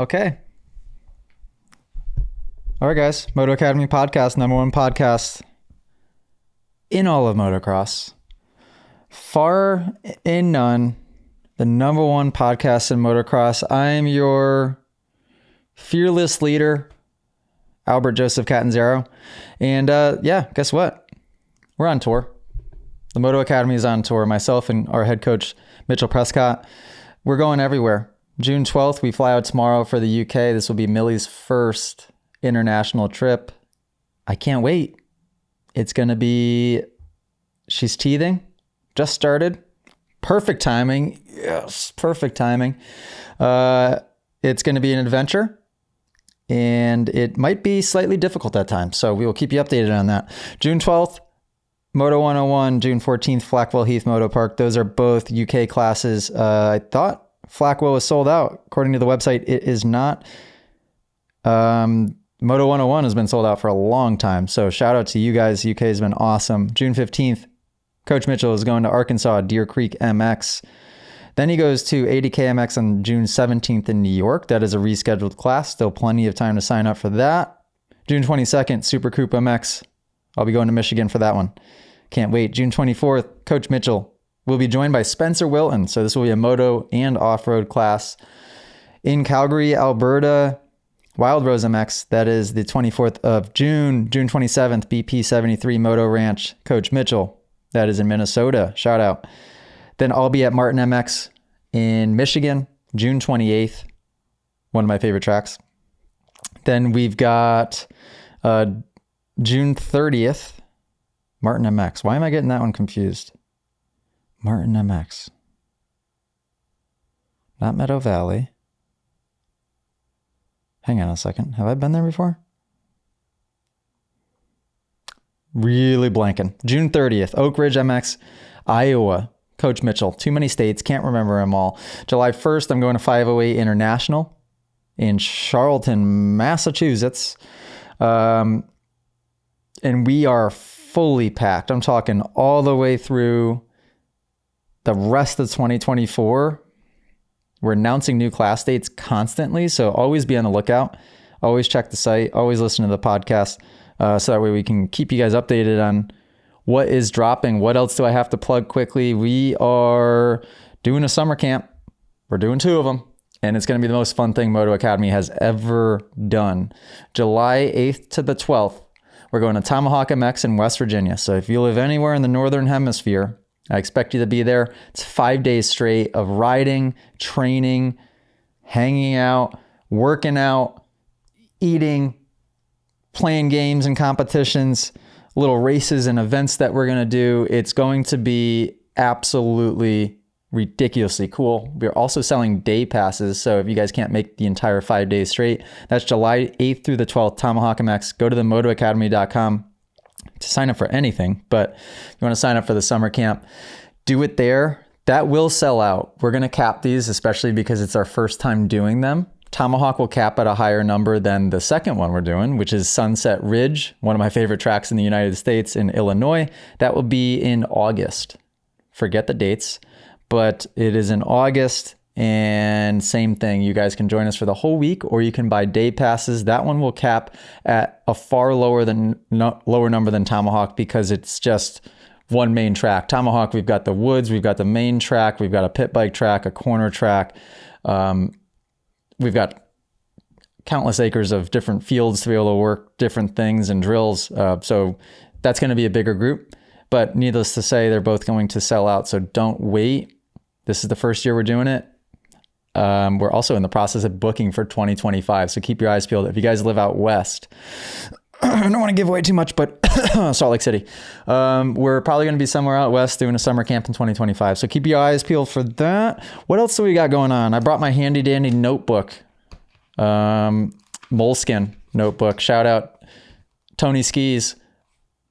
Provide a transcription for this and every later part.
Okay. All right, guys. Moto Academy podcast, number one podcast in all of motocross. Far in none, the number one podcast in motocross. I'm your fearless leader, Albert Joseph Catanzaro. And guess what? We're on tour. The Moto Academy is on tour. Myself and our head coach, Mitchell Prescott, we're going everywhere. June 12th, we fly out tomorrow for the UK. This will be Millie's first international trip. I can't wait. It's going to be, she's teething, just started. Perfect timing. Yes, perfect timing. It's going to be an adventure, and it might be slightly difficult at times. So we will keep you updated on that. June 12th, Moto 101, June 14th, Flackwell Heath Moto Park. Those are both UK classes. I thought Flackwell was sold out. According to the website, it is not. Moto 101 has been sold out for a long time. So shout out to you guys. UK has been awesome. June 15th, Coach Mitchell is going to Arkansas, Deer Creek MX. Then he goes to 80K MX on June 17th in New York. That is a rescheduled class. Still plenty of time to sign up for that. June 22nd, Super Coupe MX. I'll be going to Michigan for that one. Can't wait. June 24th, Coach Mitchell will be joined by Spencer Wilton. So this will be a moto and off-road class in Calgary, Alberta. Wild Rose MX. That is the 24th of June. June 27th, BP 73 Moto Ranch. Coach Mitchell. That is in Minnesota. Shout out. Then I'll be at Martin MX in Michigan, June 28th. One of my favorite tracks. Then we've got June 30th, Martin MX. Why am I getting that one confused? Martin MX. Not Meadow Valley. Hang on a second. Have I been there before? Really blanking. June 30th, Oak Ridge MX, Iowa. Coach Mitchell. Too many states. Can't remember them all. July 1st, I'm going to 508 International in Charlton, Massachusetts. And we are fully packed. I'm talking all the way through the rest of 2024. We're announcing new class dates constantly, so always be on the lookout. Always check the site. Always listen to the podcast, so that way we can keep you guys updated on what is dropping. What else do I have to plug quickly? We are doing a summer camp. We're doing 2 of them, and it's going to be the most fun thing Moto Academy has ever done. July 8th to the 12th, we're going to Tomahawk MX in West Virginia. So if you live anywhere in the Northern Hemisphere, I expect you to be there. It's 5 days straight of riding, training, hanging out, working out, eating, playing games and competitions, little races and events that we're going to do. It's going to be absolutely ridiculously cool. We're also selling day passes. So if you guys can't make the entire 5 days straight, that's July 8th through the 12th, Tomahawk MX. Go to the motoacademy.com to sign up for anything, but if you want to sign up for the summer camp, do it there. That will sell out. We're going to cap these, especially because it's our first time doing them. Tomahawk will cap at a higher number than the second one we're doing, which is Sunset Ridge, one of my favorite tracks in the United States in Illinois. That will be in August. Forget the dates, but it is in August. And same thing, you guys can join us for the whole week, or you can buy day passes. That one will cap at a far lower number than Tomahawk, because it's just one main track. Tomahawk, we've got the woods, we've got the main track, we've got a pit bike track, a corner track. We've got countless acres of different fields to be able to work different things and drills. So that's going to be a bigger group. But needless to say, they're both going to sell out. So don't wait. This is the first year we're doing it. We're also in the process of booking for 2025. So keep your eyes peeled. If you guys live out west, I don't want to give away too much, but Salt Lake City, we're probably going to be somewhere out west doing a summer camp in 2025. So keep your eyes peeled for that. What else do we got going on? I brought my handy dandy notebook, Moleskine notebook. Shout out Tony Skis.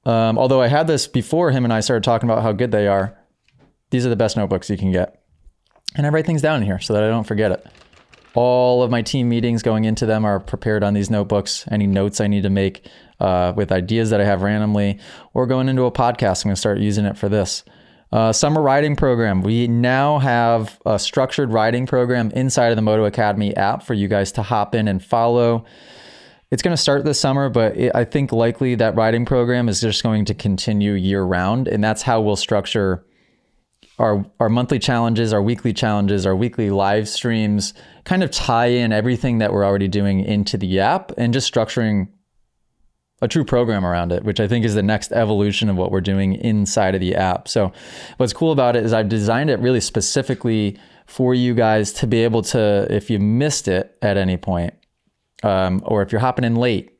Although I had this before him and I started talking about how good they are. These are the best notebooks you can get. And I write things down in here so that I don't forget it. All of my team meetings going into them are prepared on these notebooks. Any notes I need to make with ideas that I have randomly, or going into a podcast, I'm going to start using it for this. Summer riding program. We now have a structured riding program inside of the Moto Academy app for you guys to hop in and follow. It's going to start this summer, but I think likely that riding program is just going to continue year round. And that's how we'll structure our monthly challenges, our weekly challenges, our weekly live streams, kind of tie in everything that we're already doing into the app and just structuring a true program around it, which I think is the next evolution of what we're doing inside of the app. So what's cool about it is I've designed it really specifically for you guys to be able to, if you missed it at any point, or if you're hopping in late,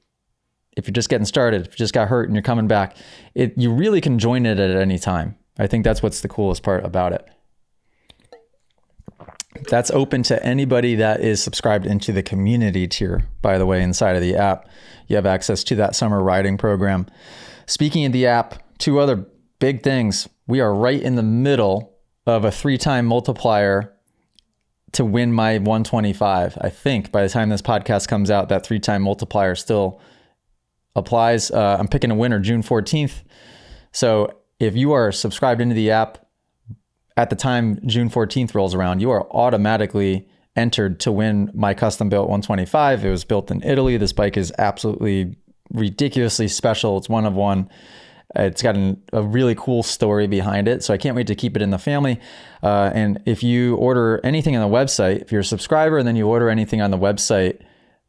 if you're just getting started, if you just got hurt and you're coming back, you really can join it at any time. I think that's what's the coolest part about it. That's open to anybody that is subscribed into the community tier, by the way, inside of the app. You have access to that summer riding program. Speaking of the app, two other big things. We are right in the middle of a 3-time multiplier to win my 125. I think by the time this podcast comes out, that 3-time multiplier still applies. I'm picking a winner June 14th. So if you are subscribed into the app at the time June 14th rolls around, you are automatically entered to win my custom built 125. It was built in Italy. This bike is absolutely ridiculously special. It's one of one. It's got a really cool story behind it. So I can't wait to keep it in the family. And if you order anything on the website, if you're a subscriber and then you order anything on the website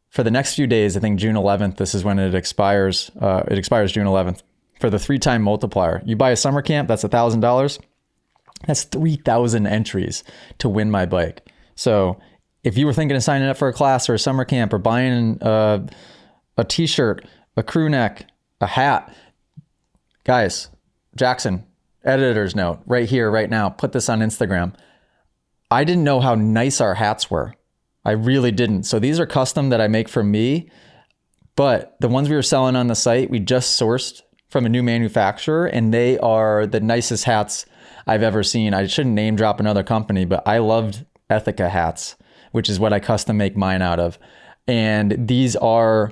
for the next few days, I think June 11th, this is when it expires. It expires June 11th for the 3-time multiplier. You buy a summer camp, that's $1,000. That's 3,000 entries to win my bike. So if you were thinking of signing up for a class or a summer camp or buying a t-shirt, a crew neck, a hat, guys, Jackson, editor's note right here, right now, put this on Instagram. I didn't know how nice our hats were. I really didn't. So these are custom that I make for me, but the ones we were selling on the site, we just sourced from a new manufacturer, and they are the nicest hats I've ever seen. I shouldn't name drop another company, but I loved Ethica hats, which is what I custom make mine out of. And these are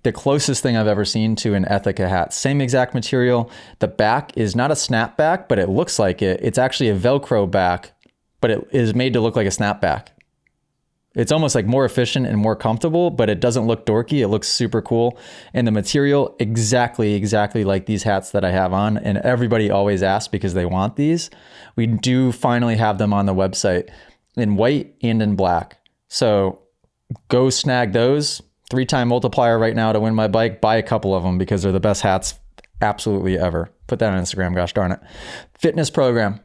the closest thing I've ever seen to an Ethica hat. Same exact material. The back is not a snapback, but it looks like it. It's actually a Velcro back, but it is made to look like a snapback. It's almost like more efficient and more comfortable, but it doesn't look dorky. It looks super cool. And the material exactly like these hats that I have on. And everybody always asks because they want these. We do finally have them on the website in white and in black. So go snag those. 3-time multiplier right now to win my bike. Buy a couple of them because they're the best hats absolutely ever. Put that on Instagram, gosh darn it. Fitness program.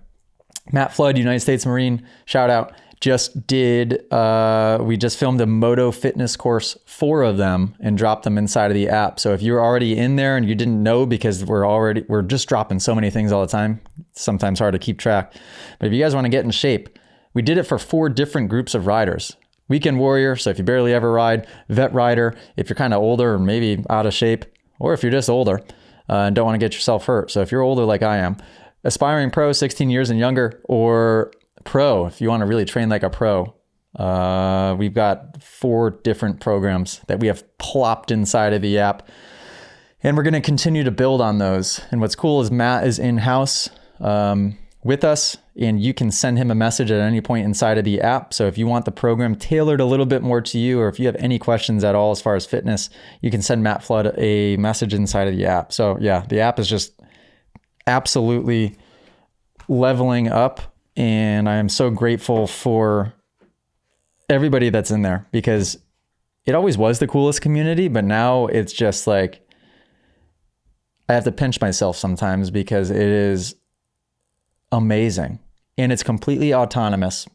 Matt Flood, United States Marine, shout out. We just filmed a Moto fitness course, 4 of them, and dropped them inside of the app. So if you're already in there and you didn't know, because we're just dropping so many things all the time, it's sometimes hard to keep track. But if you guys want to get in shape, we did it for 4 different groups of riders. Weekend warrior, so if you barely ever ride. Vet rider, if you're kind of older or maybe out of shape, or if you're just older and don't want to get yourself hurt. So if you're older like I am, aspiring pro, 16 years and younger, or pro, if you want to really train like a pro. We've got 4 different programs that we have plopped inside of the app, and we're going to continue to build on those. And what's cool is Matt is in-house with us, and you can send him a message at any point inside of the app. So if you want the program tailored a little bit more to you, or if you have any questions at all as far as fitness, you can send Matt Flood a message inside of the app. So yeah, the app is just absolutely leveling up. And I am so grateful for everybody that's in there, because it always was the coolest community, but now it's just like, I have to pinch myself sometimes because it is amazing and it's completely autonomous.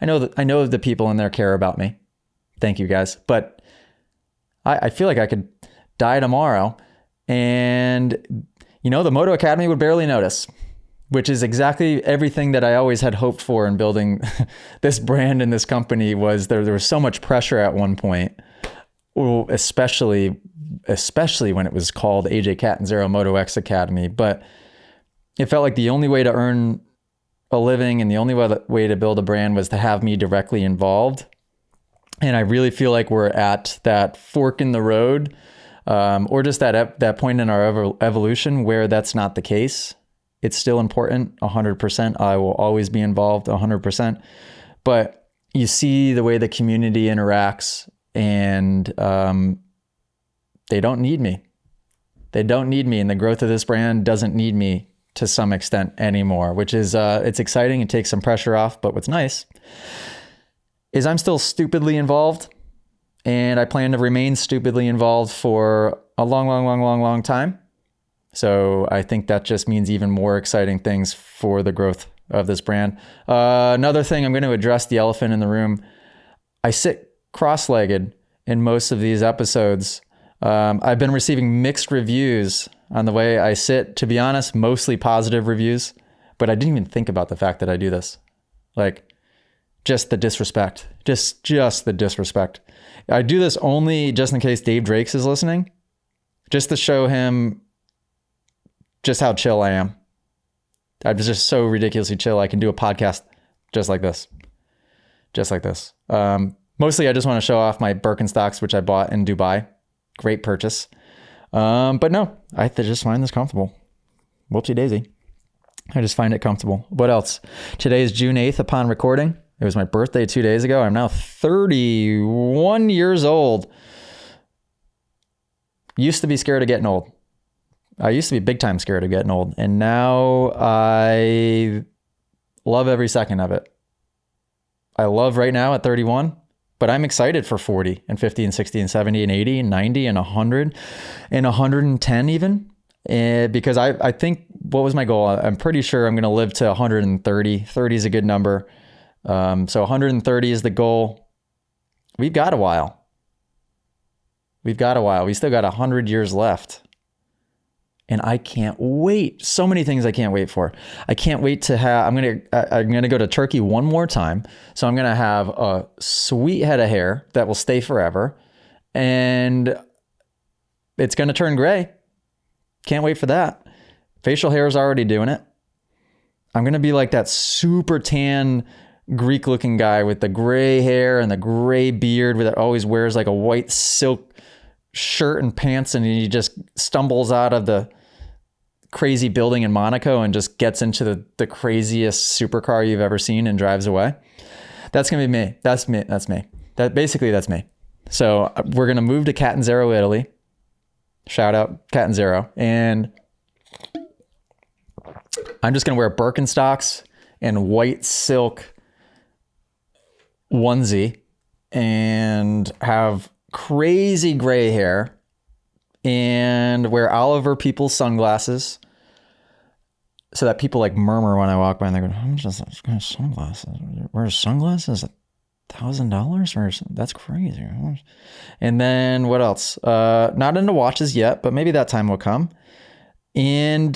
I know the people in there care about me. Thank you guys. But I feel like I could die tomorrow and, the Moto Academy would barely notice, which is exactly everything that I always had hoped for in building this brand and this company. Was there was so much pressure at one point, especially when it was called AJ Catanzaro Moto X Academy. But it felt like the only way to earn a living and the only way to build a brand was to have me directly involved. And I really feel like we're at that fork in the road, or just that point in our evolution where that's not the case. It's still important, 100%. I will always be involved, 100%. But you see the way the community interacts, and they don't need me. They don't need me, and the growth of this brand doesn't need me to some extent anymore, which is, it's exciting. It takes some pressure off. But what's nice is I'm still stupidly involved, and I plan to remain stupidly involved for a long time. So I think that just means even more exciting things for the growth of this brand. Another thing, I'm going to address the elephant in the room. I sit cross-legged in most of these episodes. I've been receiving mixed reviews on the way I sit. To be honest, mostly positive reviews, but I didn't even think about the fact that I do this. Like, just the disrespect, just the disrespect. I do this only just in case Dave Drakes is listening, just to show him just how chill I am. I'm just so ridiculously chill. I can do a podcast just like this. Mostly I just want to show off my Birkenstocks, which I bought in Dubai. Great purchase. But no, I just find this comfortable. Whoopsie daisy. I just find it comfortable. What else? Today is June 8th upon recording. It was my birthday 2 days ago. I'm now 31 years old. Used to be scared of getting old. I used to be big time scared of getting old, and now I love every second of it. I love right now at 31, but I'm excited for 40 and 50 and 60 and 70 and 80 and 90 and 100 and 110 even, because I think, what was my goal? I'm pretty sure I'm going to live to 130. 30 is a good number. So 130 is the goal. We've got a while. We still got 100 years left. And I can't wait. So many things I can't wait for. I can't wait to have, I'm going to go to Turkey one more time. So I'm going to have a sweet head of hair that will stay forever. And it's going to turn gray. Can't wait for that. Facial hair is already doing it. I'm going to be like that super tan Greek looking guy with the gray hair and the gray beard that always wears like a white silk shirt and pants, and he just stumbles out of the crazy building in Monaco and just gets into the craziest supercar you've ever seen and drives away. That's going to be me. That's me. That's me. So we're going to move to Catanzaro, Italy. Shout out Catanzaro. And I'm just going to wear Birkenstocks and white silk onesie and have crazy gray hair and wear Oliver People's sunglasses so that people like murmur when I walk by and they go, how much is this kind of sunglasses? Where's sunglasses? $1,000? That's crazy. And then what else? Not into watches yet, but maybe that time will come. And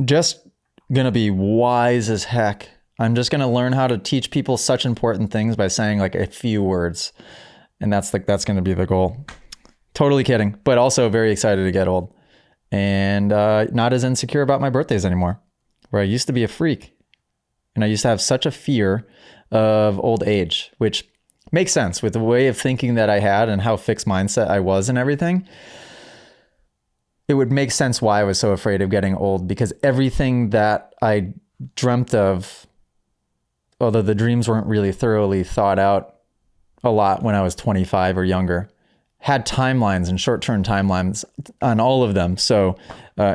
just going to be wise as heck. I'm just going to learn how to teach people such important things by saying like a few words. And that's going to be the goal. Totally kidding, but also very excited to get old and not as insecure about my birthdays anymore, where I used to be a freak and I used to have such a fear of old age, which makes sense with the way of thinking that I had and how fixed mindset I was and everything. It would make sense why I was so afraid of getting old, because everything that I dreamt of, although the dreams weren't really thoroughly thought out a lot when I was 25 or younger, had timelines and short-term timelines on all of them. So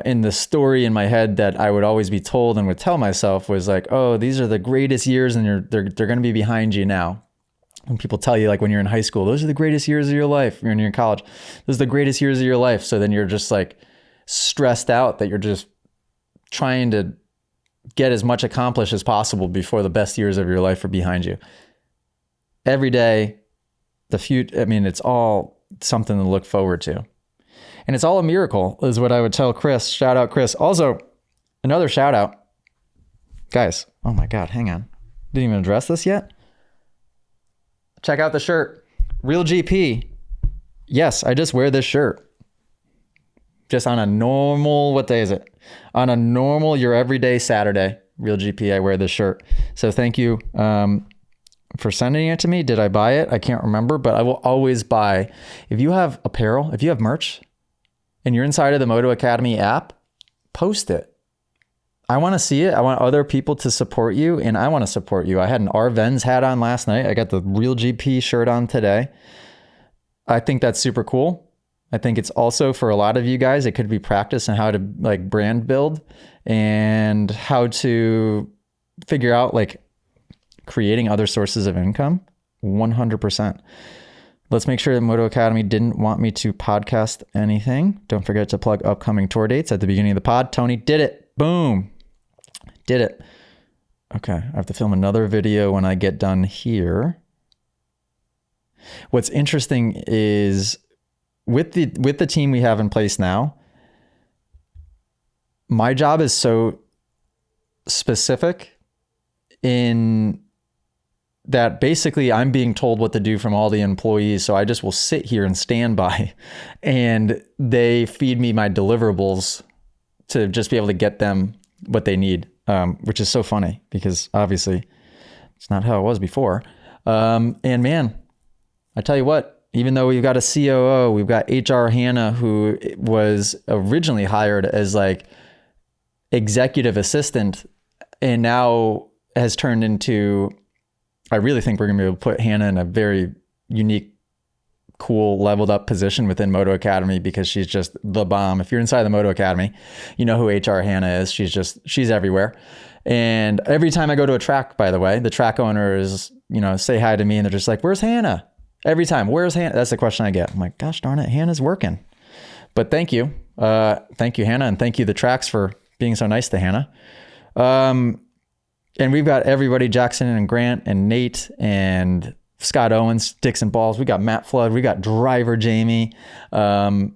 in the story in my head that I would always be told and would tell myself was like, oh, these are the greatest years and they're going to be behind you now. When people tell you, like when you're in high school, those are the greatest years of your life. When you're in college, those are the greatest years of your life. So then you're just like stressed out that you're just trying to get as much accomplished as possible before the best years of your life are behind you. Every day, it's all something to look forward to. And it's all a miracle is what I would tell Chris. Shout out Chris. Also, another shout out. Guys, oh my God, hang on. Didn't even address this yet. Check out the shirt. Real GP. Yes, I just wear this shirt. Just on a normal, what day is it? On a normal, your everyday Saturday, Real GP, I wear this shirt. So thank you for sending it to me. Did I buy it? I can't remember, but I will always buy. If you have apparel, if you have merch, and you're inside of the Moto Academy app, post it. I want to see it. I want other people to support you, and I want to support you. I had an Arvenz hat on last night. I got the Real GP shirt on today. I think that's super cool. I think it's also for a lot of you guys, it could be practice on how to like brand build and how to figure out like creating other sources of income. 100%. Let's make sure that Moto Academy didn't want me to podcast anything. Don't forget to plug upcoming tour dates at the beginning of the pod. Tony did it. Boom. Did it. Okay. I have to film another video when I get done here. What's interesting is with the team we have in place now, my job is so specific in that basically I'm being told what to do from all the employees. So I just will sit here and stand by, and they feed me my deliverables to just be able to get them what they need, which is so funny because obviously it's not how it was before. And man, I tell you what, even though we've got a COO, we've got HR Hannah, who was originally hired as like executive assistant and now has turned into, I really think we're going to be able to put Hannah in a very unique, cool, leveled up position within Moto Academy because she's just the bomb. If you're inside the Moto Academy, you know who HR Hannah is. She's everywhere. And every time I go to a track, by the way, the track owners, say hi to me and they're just like, where's Hannah? Every time, where's Hannah? That's the question I get. I'm like, gosh darn it, Hannah's working. But thank you. Thank you, Hannah. And thank you, the tracks, for being so nice to Hannah. And we've got everybody, Jackson and Grant and Nate and Scott Owens, Dixon Balls. We got Matt Flood. We got driver Jamie, all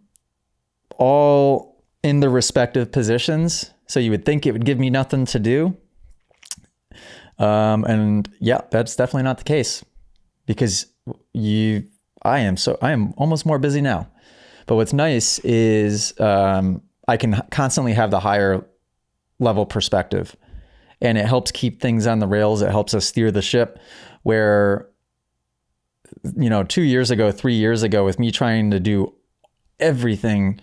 in their respective positions. So you would think it would give me nothing to do. And yeah, that's definitely not the case because I am almost more busy now. But what's nice is I can constantly have the higher level perspective, and it helps keep things on the rails. It helps us steer the ship where, 2 years ago, 3 years ago, with me trying to do everything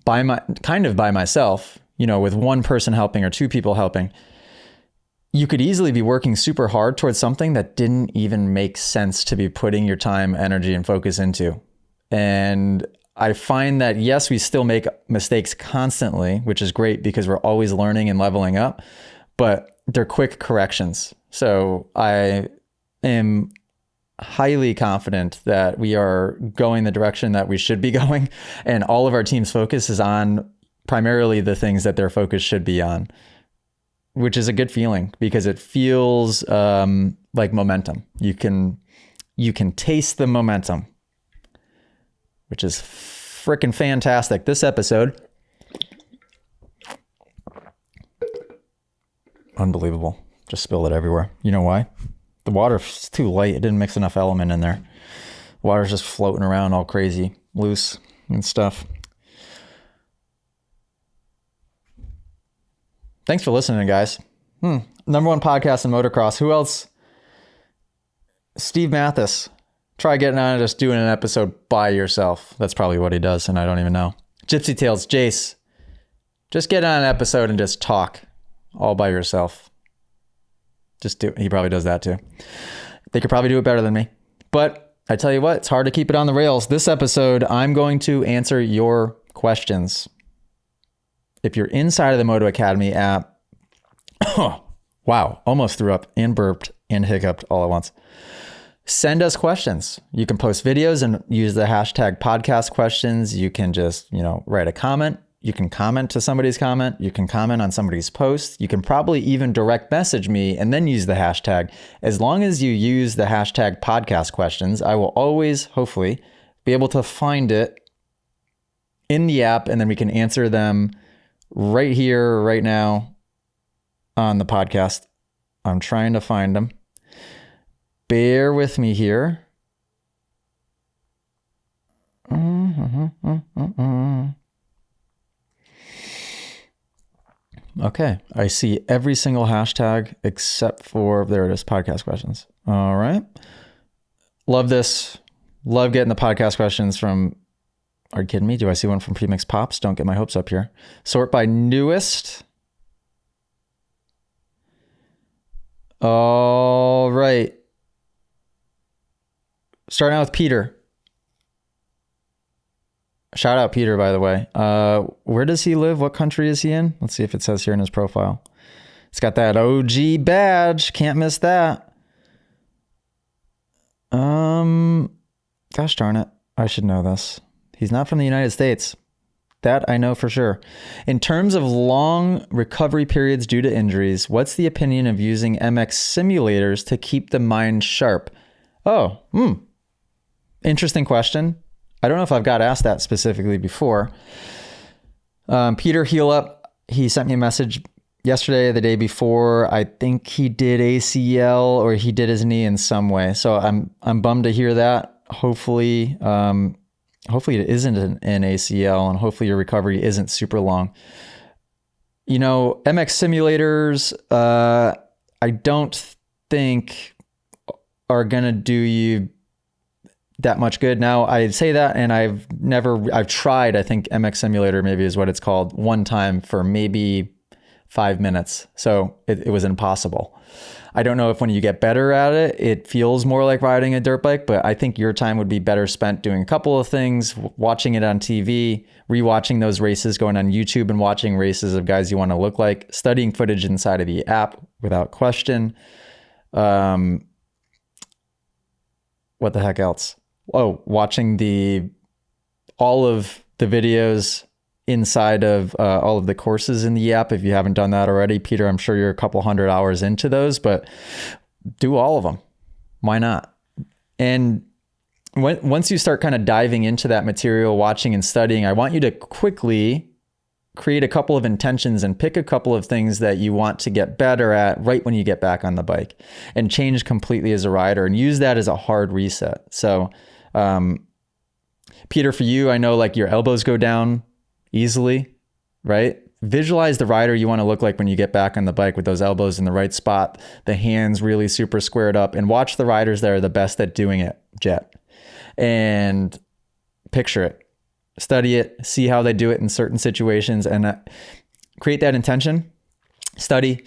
by myself, with one person helping or two people helping, you could easily be working super hard towards something that didn't even make sense to be putting your time, energy, and focus into. And I find that, yes, we still make mistakes constantly, which is great because we're always learning and leveling up, but they're quick corrections. So I am highly confident that we are going the direction that we should be going, and all of our team's focus is on primarily the things that their focus should be on, which is a good feeling because it feels like momentum. You can taste the momentum, which is freaking fantastic. This episode, unbelievable. Just spilled it everywhere. You know why? The water's too light. It didn't mix enough element in there. Water's just floating around all crazy, loose and stuff. Thanks for listening, guys. Number one podcast in motocross. Who else? Steve Mathis. Try getting on and just doing an episode by yourself. That's probably what he does, and I don't even know. Gypsy Tales, Jace. Just get on an episode and just talk all by yourself. He probably does that too. They could probably do it better than me. But I tell you what, it's hard to keep it on the rails. This episode, I'm going to answer your questions. If you're inside of the Moto Academy app, wow, almost threw up and burped and hiccuped all at once. Send us questions. You can post videos and use the hashtag podcast questions. You can just, write a comment. You can comment to somebody's comment. You can comment on somebody's post. You can probably even direct message me and then use the hashtag. As long as you use the hashtag podcast questions, I will always, hopefully, be able to find it in the app, and then we can answer them right here, right now on the podcast. I'm trying to find them. Bear with me here. Okay, I see every single hashtag except for, there it is, podcast questions. All right. Love this. Love getting the podcast questions from Are you kidding me? Do I see one from Premix Pops? Don't get my hopes up here. Sort by newest. All right. Starting out with Peter. Shout out Peter, by the way. Where does he live? What country is he in? Let's see if it says here in his profile. It's got that OG badge. Can't miss that. Gosh darn it. I should know this. He's not from the United States. That I know for sure. In terms of long recovery periods due to injuries, what's the opinion of using MX simulators to keep the mind sharp? Interesting question. I don't know if I've got asked that specifically before. Peter Heal Up, he sent me a message yesterday, the day before. I think he did ACL or he did his knee in some way. So I'm bummed to hear that. Hopefully it isn't an ACL, and hopefully your recovery isn't super long. You know, MX simulators, I don't think are going to do you that much good. Now, I say that, and I've tried, I think MX simulator maybe is what it's called, one time for maybe 5 minutes. So it was impossible. I don't know if when you get better at it, it feels more like riding a dirt bike, but I think your time would be better spent doing a couple of things, watching it on TV, rewatching those races, going on YouTube and watching races of guys you want to look like, studying footage inside of the app without question. What the heck else? Watching all of the videos inside of all of the courses in the app. If you haven't done that already, Peter, I'm sure you're a couple 100 hours into those, but do all of them. Why not? And once you start kind of diving into that material, watching and studying, I want you to quickly create a couple of intentions and pick a couple of things that you want to get better at right when you get back on the bike, and change completely as a rider, and use that as a hard reset. So, Peter, for you, I know like your elbows go down easily, right? Visualize the rider you want to look like when you get back on the bike, with those elbows in the right spot, the hands really super squared up, and watch the riders that are the best at doing it, Jet. And picture it, study it, see how they do it in certain situations, and create that intention. Study,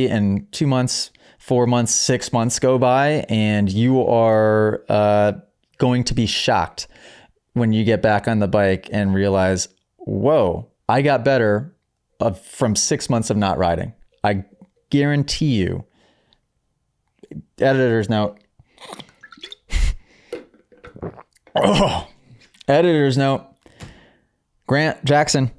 and 2 months, 4 months, 6 months go by, and you are going to be shocked when you get back on the bike and realize, whoa, I got better from 6 months of not riding. I guarantee you. Editor's note. Editor's note. Grant Jackson,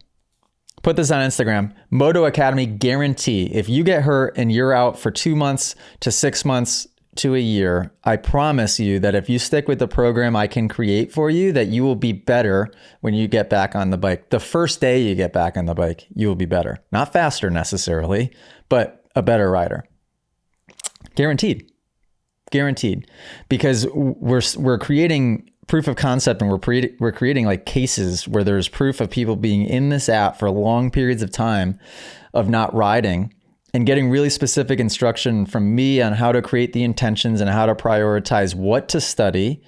put this on Instagram. Moto Academy guarantee. If you get hurt and you're out for 2 months to 6 months to a year, I promise you that if you stick with the program I can create for you, that you will be better when you get back on the bike. The first day you get back on the bike, you will be better. Not faster necessarily, but a better rider. Guaranteed. Because we're creating proof of concept, and we're creating like cases where there's proof of people being in this app for long periods of time of not riding, and getting really specific instruction from me on how to create the intentions and how to prioritize what to study,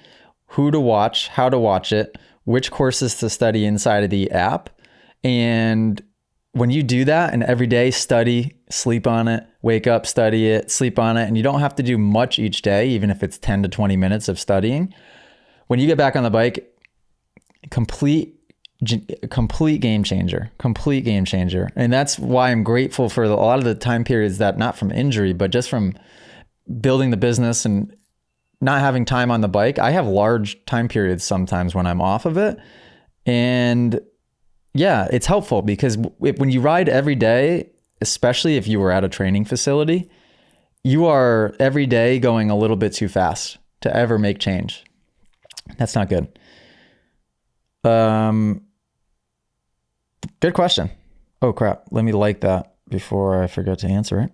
who to watch, how to watch it, which courses to study inside of the app. And when you do that, and every day study, sleep on it, wake up, study it, sleep on it, and you don't have to do much each day, even if it's 10 to 20 minutes of studying, when you get back on the bike, complete game changer. And that's why I'm grateful for a lot of the time periods that, not from injury, but just from building the business and not having time on the bike. I have large time periods sometimes when I'm off of it. And yeah, it's helpful because when you ride every day, especially if you were at a training facility, you are every day going a little bit too fast to ever make change. That's not good. Good question. Oh crap. Let me like that before I forget to answer it.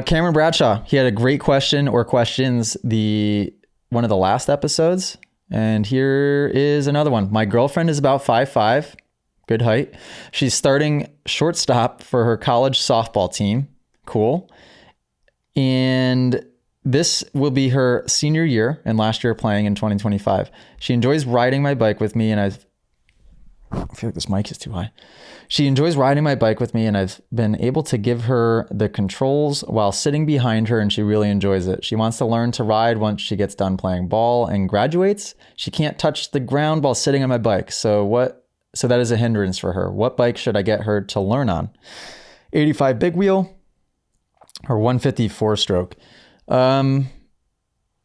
Cameron Bradshaw, he had a great question or questions one of the last episodes. And here is another one. My girlfriend is about 5'5", good height. She's starting shortstop for her college softball team. Cool. And This will be her senior year and last year playing in 2025. She enjoys riding my bike with me, and I feel like this mic is too high. She enjoys riding my bike with me, and I've been able to give her the controls while sitting behind her, and she really enjoys it. She wants to learn to ride once she gets done playing ball and graduates. She can't touch the ground while sitting on my bike. So that is a hindrance for her. What bike should I get her to learn on? 85 big wheel or 150 4-stroke? I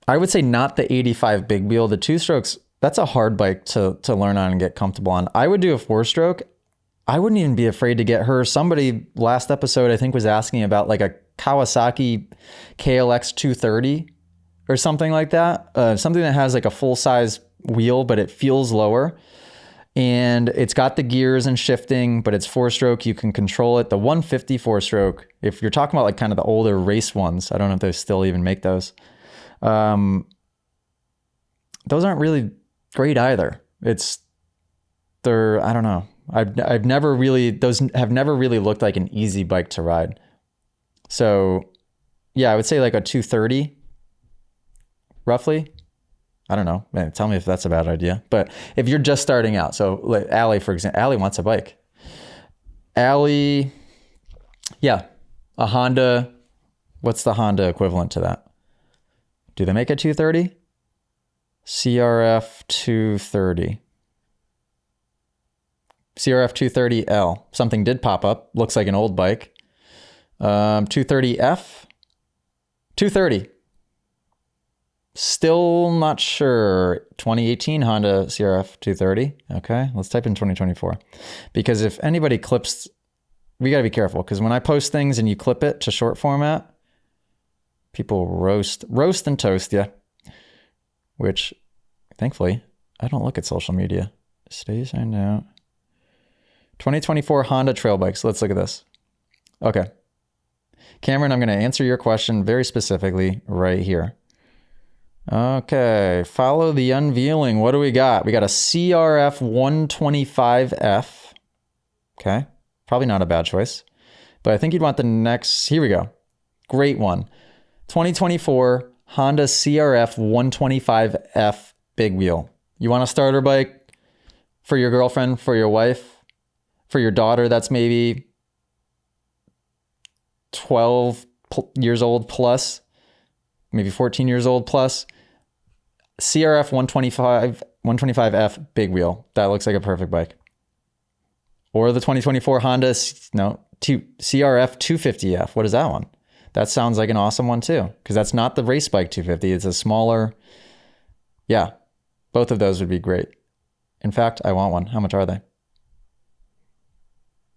would say not the 85 big wheel. The 2-strokes, that's a hard bike to learn on and get comfortable on. I would do a 4-stroke. I wouldn't even be afraid to get her. Somebody last episode, I think, was asking about like a Kawasaki KLX 230 or something like that. Something that has like a full-size wheel, but it feels lower. And it's got the gears and shifting, but it's 4-stroke. You can control it. The 150 4-stroke, if you're talking about like kind of the older race ones, I don't know if they still even make those. Those aren't really great either. I don't know. Those have never really looked like an easy bike to ride. So yeah, I would say like a 230 roughly. I don't know. Man, tell me if that's a bad idea. But if you're just starting out, so like Allie, for example, Allie wants a bike. Allie, yeah, a Honda. What's the Honda equivalent to that? Do they make a 230? CRF 230. CRF 230L. Something did pop up. Looks like an old bike. 230F. 230. Still not sure. 2018 Honda CRF 230. Okay, let's type in 2024. Because if anybody clips, we got to be careful. Because when I post things and you clip it to short format, people roast and toast you. Which, thankfully, I don't look at social media. Stay signed out. 2024 Honda trail bikes. Let's look at this. Okay. Cameron, I'm going to answer your question very specifically right here. Okay, follow the unveiling. What do we got? We got a CRF 125F. Okay, probably not a bad choice. But I think you'd want the next. Here we go. Great one. 2024 Honda CRF 125F big wheel. You want a starter bike for your girlfriend, for your wife, for your daughter that's maybe 12 years old plus, maybe 14 years old plus. CRF 125F big wheel. That looks like a perfect bike. Or the 2024 Honda CRF 250F. What is that one? That sounds like an awesome one too, because that's not the race bike 250. It's a smaller. Yeah, both of those would be great. In fact, I want one. How much are they?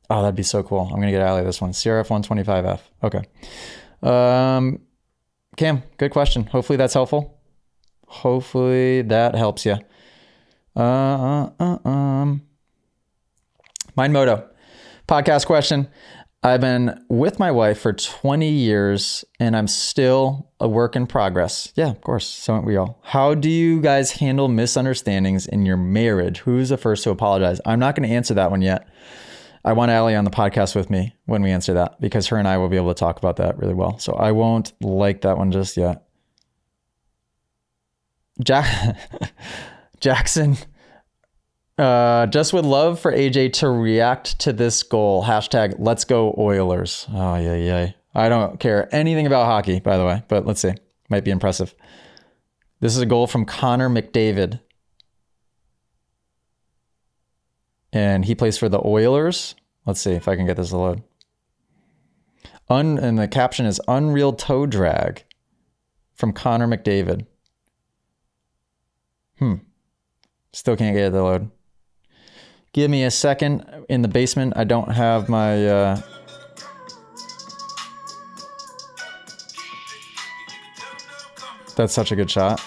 Oh, that'd be so cool. I'm going to get Allie this one. CRF 125F. Okay. Cam, good question. Hopefully that's helpful. Hopefully that helps you. Mind Moto. Podcast question. I've been with my wife for 20 years and I'm still a work in progress. Yeah, of course. So aren't we all. How do you guys handle misunderstandings in your marriage? Who's the first to apologize? I'm not going to answer that one yet. I want Allie on the podcast with me when we answer that, because her and I will be able to talk about that really well. So I won't like that one just yet. Jackson, just would love for AJ to react to this goal. Hashtag let's go Oilers. Oh, yeah. I don't care anything about hockey, by the way, but let's see. Might be impressive. This is a goal from Connor McDavid. And he plays for the Oilers. Let's see if I can get this to load. And the caption is Unreal Toe Drag from Connor McDavid. Still can't get it to load. Give me a second. In the basement, I don't have my... That's such a good shot.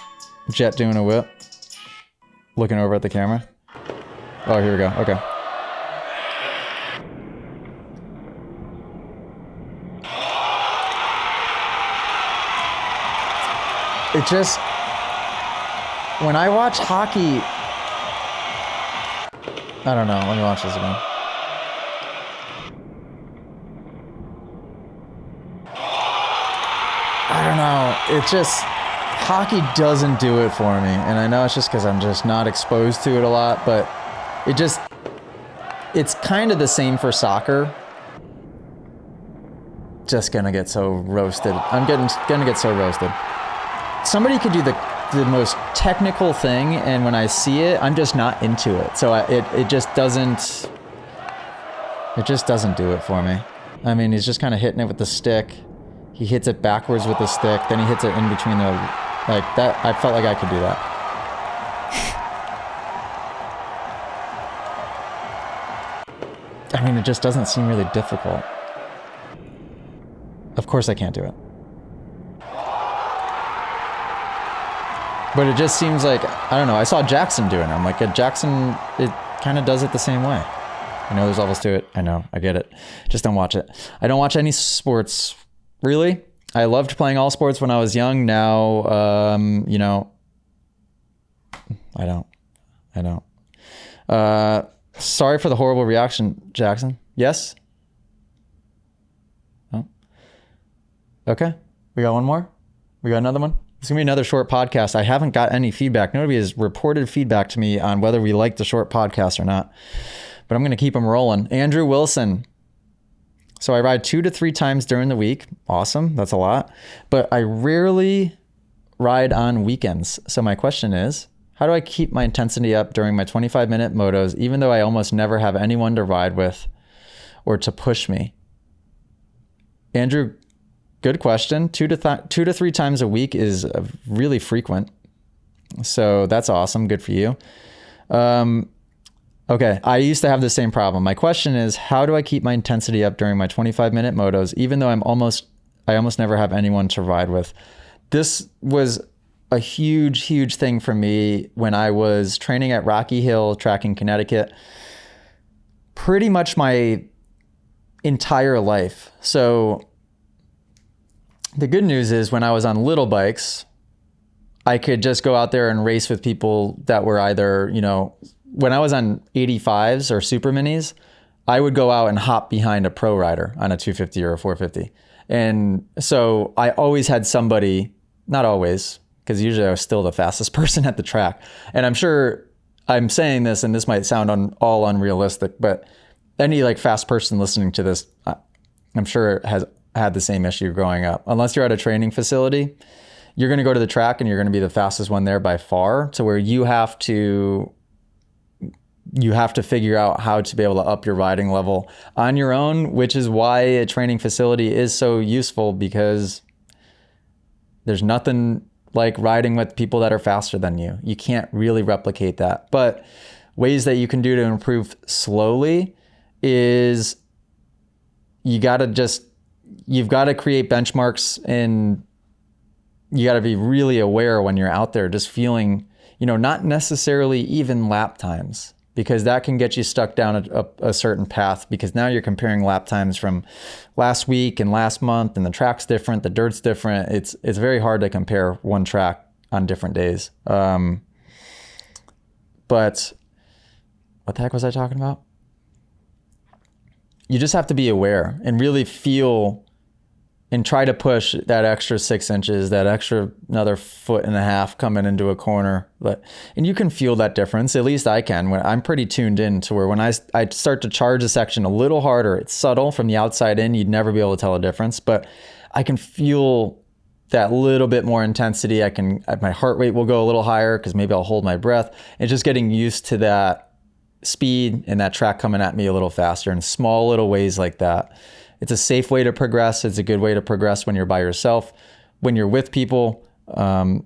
Jet doing a whip. Looking over at the camera. Oh, here we go. Okay. It just... When I watch hockey... I don't know. Let me watch this again. I don't know. It just, hockey doesn't do it for me. And I know it's just because I'm just not exposed to it a lot, but it's kind of the same for soccer. Just gonna get so roasted. I'm gonna get so roasted. Somebody could do the most technical thing, and when I see it, I'm just not into it. So it just doesn't do it for me. I mean, he's just kind of hitting it with the stick. He hits it backwards with the stick, then he hits it in between the, like that. I felt like I could do that. I mean, it just doesn't seem really difficult. Of course I can't do it. But it just seems like, I don't know, I saw Jackson doing it. I'm like, Jackson, it kind of does it the same way. I know there's levels to it. I know, I get it. Just don't watch it. I don't watch any sports, really. I loved playing all sports when I was young. Now, you know, I don't. Sorry for the horrible reaction, Jackson. Yes? Oh. Okay. We got one more? We got another one? It's going to be another short podcast. I haven't got any feedback. Nobody has reported feedback to me on whether we like the short podcast or not. But I'm going to keep them rolling. Andrew Wilson. So I ride 2 to 3 times during the week. Awesome. That's a lot. But I rarely ride on weekends. So my question is, how do I keep my intensity up during my 25-minute motos, even though I almost never have anyone to ride with or to push me? Andrew, good question. 2 to 3 times a week is really frequent. So that's awesome. Good for you. Okay. I used to have the same problem. My question is, how do I keep my intensity up during my 25-minute motos, even though I almost never have anyone to ride with? This was a huge, huge thing for me when I was training at Rocky Hill track in Connecticut, pretty much my entire life. So the good news is when I was on little bikes, I could just go out there and race with people that were either, you know, when I was on 85s or super minis, I would go out and hop behind a pro rider on a 250 or a 450. And so I always had somebody, not always, because usually I was still the fastest person at the track. And I'm sure I'm saying this, and this might sound all unrealistic, but any like fast person listening to this, I'm sure has had the same issue growing up. Unless you're at a training facility, you're going to go to the track and you're going to be the fastest one there by far, to where you have to figure out how to be able to up your riding level on your own, which is why a training facility is so useful, because there's nothing like riding with people that are faster than you. You can't really replicate that. But ways that you can do to improve slowly is you've got to create benchmarks, and you got to be really aware when you're out there just feeling, you know, not necessarily even lap times, because that can get you stuck down a certain path, because now you're comparing lap times from last week and last month, and the track's different, the dirt's different. It's very hard to compare one track on different days. But what the heck was I talking about? You just have to be aware and really feel and try to push that extra 6 inches, that extra another 1.5 feet coming into a corner. And you can feel that difference. At least I can. When I'm pretty tuned in to where when I start to charge a section a little harder, it's subtle from the outside in. You'd never be able to tell a difference, but I can feel that little bit more intensity. My heart rate will go a little higher because maybe I'll hold my breath, and just getting used to that speed and that track coming at me a little faster in small little ways like that. It's a safe way to progress. It's a good way to progress when you're by yourself. When you're with people, even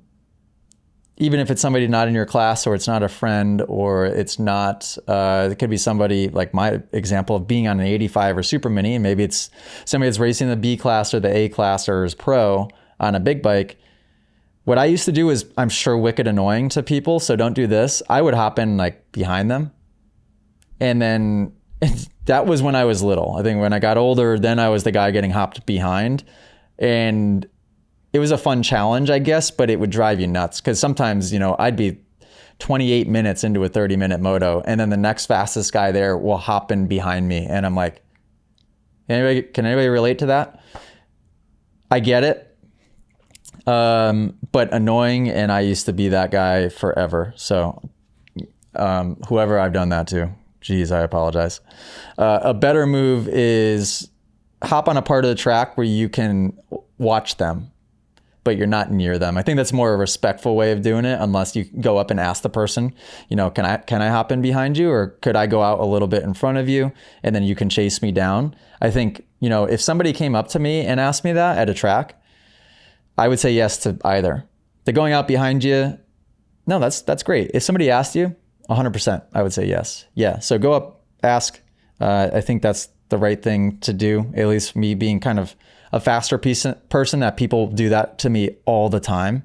if it's somebody not in your class, or it's not a friend, or it's not, it could be somebody like my example of being on an 85 or super mini, and maybe it's somebody that's racing the B class or the A class or is pro on a big bike. What I used to do is, I'm sure wicked annoying to people, so don't do this. I would hop in like behind them, and then that was when I was little. I think when I got older, then I was the guy getting hopped behind, and it was a fun challenge, I guess, but it would drive you nuts, because sometimes, you know, I'd be 28 minutes into a 30-minute moto, and then the next fastest guy there will hop in behind me, and I'm like, can anybody relate to that? I get it. But annoying, and I used to be that guy forever. So whoever I've done that to, geez, I apologize. A better move is hop on a part of the track where you can watch them, but you're not near them. I think that's more a respectful way of doing it, unless you go up and ask the person, you know, can I hop in behind you, or could I go out a little bit in front of you and then you can chase me down? I think, you know, if somebody came up to me and asked me that at a track, I would say yes to either. The going out behind you, no, that's great. If somebody asked you, 100%, I would say yes. Yeah, so go up, ask. I think that's the right thing to do, at least me being kind of a faster person, that people do that to me all the time.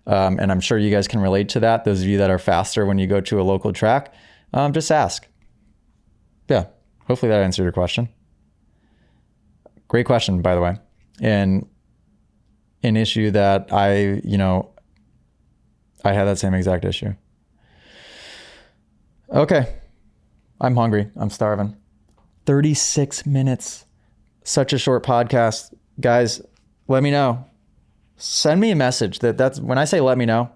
And I'm sure you guys can relate to that. Those of you that are faster when you go to a local track, just ask. Yeah, hopefully that answered your question. Great question, by the way. And an issue that I had that same exact issue. Okay. I'm hungry. I'm starving. 36 minutes. Such a short podcast. Guys, let me know. Send me a message. That's when I say let me know,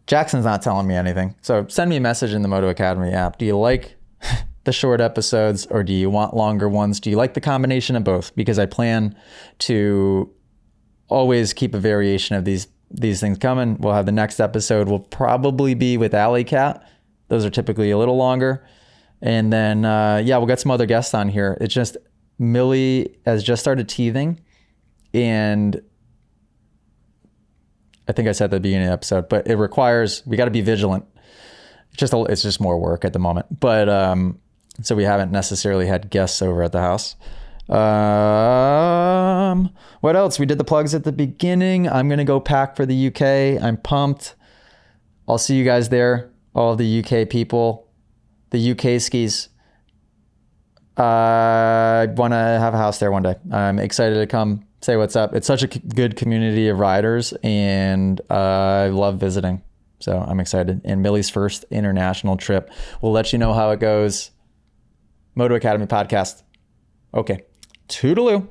Jackson's not telling me anything. So send me a message in the Moto Academy app. Do you like the short episodes, or do you want longer ones? Do you like the combination of both? Because I plan to always keep a variation of these things coming. We'll have the next episode will probably be with Alley Cat. Those are typically a little longer. And then, we'll get some other guests on here. It's just Millie has just started teething, and I think I said at the beginning of the episode, but we got to be vigilant. It's just more work at the moment. But, so we haven't necessarily had guests over at the house. What else? We did the plugs at the beginning. I'm going to go pack for the UK. I'm pumped. I'll see you guys there. All the UK people, the UK skis. I want to have a house there one day. I'm excited to come say what's up. It's such a good community of riders, and I love visiting. So I'm excited. And Millie's first international trip. We'll let you know how it goes. Moto Academy podcast. Okay. Toodaloo.